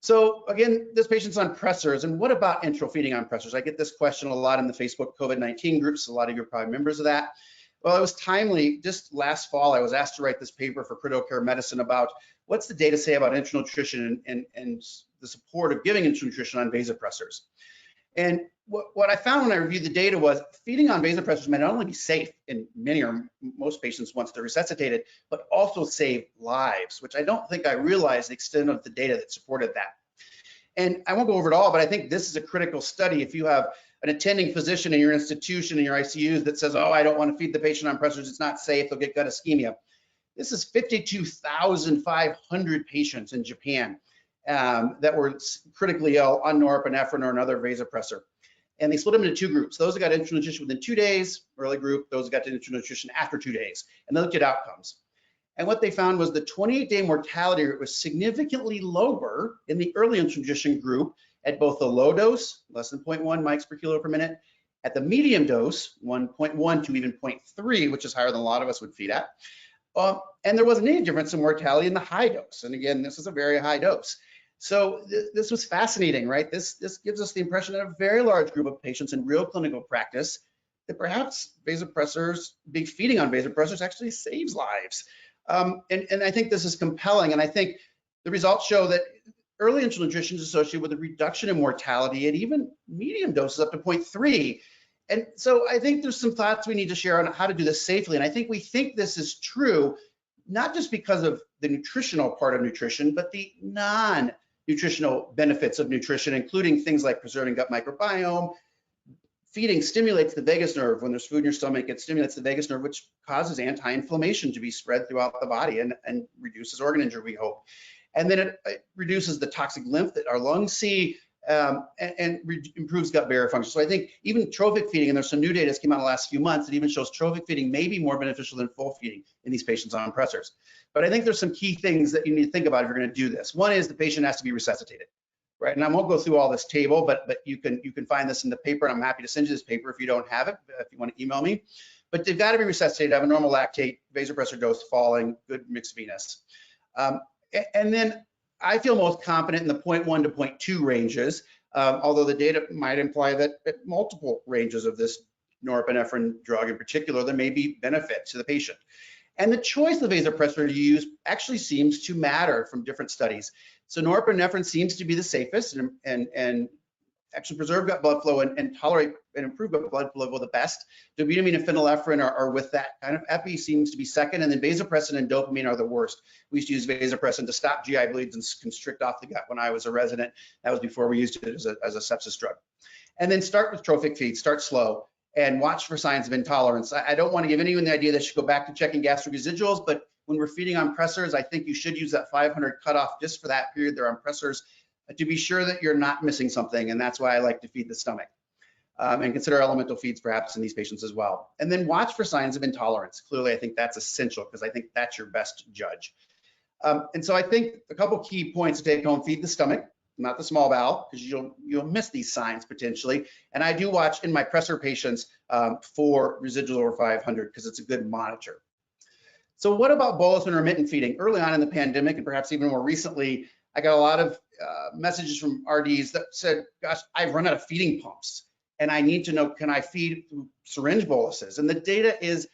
So again, this patient's on pressors, and what about enteral feeding on pressors? I get this question a lot in the Facebook COVID-19 groups. A lot of you are probably members of that. Well, it was timely. Just last fall, I was asked to write this paper for critical care medicine about what's the data say about enteral nutrition and the support of giving enteral nutrition on vasopressors. And what I found when I reviewed the data was feeding on vasopressors may not only be safe in many or most patients once they're resuscitated, but also save lives, which I don't think I realized the extent of the data that supported that. And I won't go over it all, but I think this is a critical study. If you have an attending physician in your institution, in your ICUs that says, oh, I don't want to feed the patient on pressors, it's not safe, they'll get gut ischemia. This is 52,500 patients in Japan that were critically ill on norepinephrine or another vasopressor. And they split them into two groups. Those that got enteral nutrition within 2 days, early group, those that got enteral nutrition after 2 days. And they looked at outcomes. And what they found was the 28-day mortality rate was significantly lower in the early enteral nutrition group at both the low dose, less than 0.1 mics per kilo per minute, at the medium dose, 1.1 to even 0.3, which is higher than a lot of us would feed at. And there wasn't any difference in mortality in the high dose. And again, this is a very high dose. So this was fascinating, right? This gives us the impression that a very large group of patients in real clinical practice that perhaps vasopressors, big feeding on vasopressors actually saves lives. And I think this is compelling. And I think the results show that early enteral nutrition is associated with a reduction in mortality at even medium doses up to 0.3. And so I think there's some thoughts we need to share on how to do this safely. And I think we think this is true, not just because of the nutritional part of nutrition, but the non-nutritional benefits of nutrition, including things like preserving gut microbiome. Feeding stimulates the vagus nerve. When there's food in your stomach, it stimulates the vagus nerve, which causes anti-inflammation to be spread throughout the body and reduces organ injury, we hope. And then it reduces the toxic lymph that our lungs see and improves gut barrier function. So I think even trophic feeding, and there's some new data that came out in the last few months that even shows trophic feeding may be more beneficial than full feeding in these patients on pressors. But I think there's some key things that you need to think about if you're going to do this. One is the patient has to be resuscitated, right? And I won't go through all this table, but you can find this in the paper, and I'm happy to send you this paper if you don't have it, if you want to email me. But they've got to be resuscitated, have a normal lactate, vasopressor dose falling, good mixed venous. And then I feel most confident in the 0.1 to 0.2 ranges, although the data might imply that at multiple ranges of this norepinephrine drug in particular, there may be benefit to the patient. And the choice of vasopressor you use actually seems to matter from different studies. So norepinephrine seems to be the safest and actually preserve gut blood flow and tolerate and improve gut blood flow the best. Dobutamine and phenylephrine are with that kind of. Epi seems to be second, and then vasopressin and dopamine are the worst. We used to use vasopressin to stop GI bleeds and constrict off the gut when I was a resident. That was before we used it as a sepsis drug. And then start with trophic feed, start slow, and watch for signs of intolerance. I don't want to give anyone the idea that should go back to checking gastric residuals, but when we're feeding on pressors, I think you should use that 500 cutoff just for that period they're on pressors to be sure that you're not missing something. And that's why I like to feed the stomach and consider elemental feeds perhaps in these patients as well. And then watch for signs of intolerance. Clearly, I think that's essential because I think that's your best judge. And so I think a couple key points to take home: feed the stomach, not the small bowel, because you'll miss these signs potentially. And I do watch in my pressor patients for residual over 500 because it's a good monitor. So what about bolus intermittent feeding? Early on in the pandemic, and perhaps even more recently, I got a lot of messages from RDs that said, gosh, I've run out of feeding pumps and I need to know, can I feed through syringe boluses? And the data is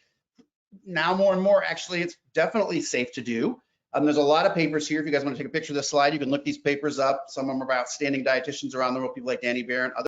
now more and more, actually, it's definitely safe to do. There's a lot of papers here. If you guys want to take a picture of this slide, you can look these papers up. Some of them are about outstanding dietitians around the world, people like Danny Barron.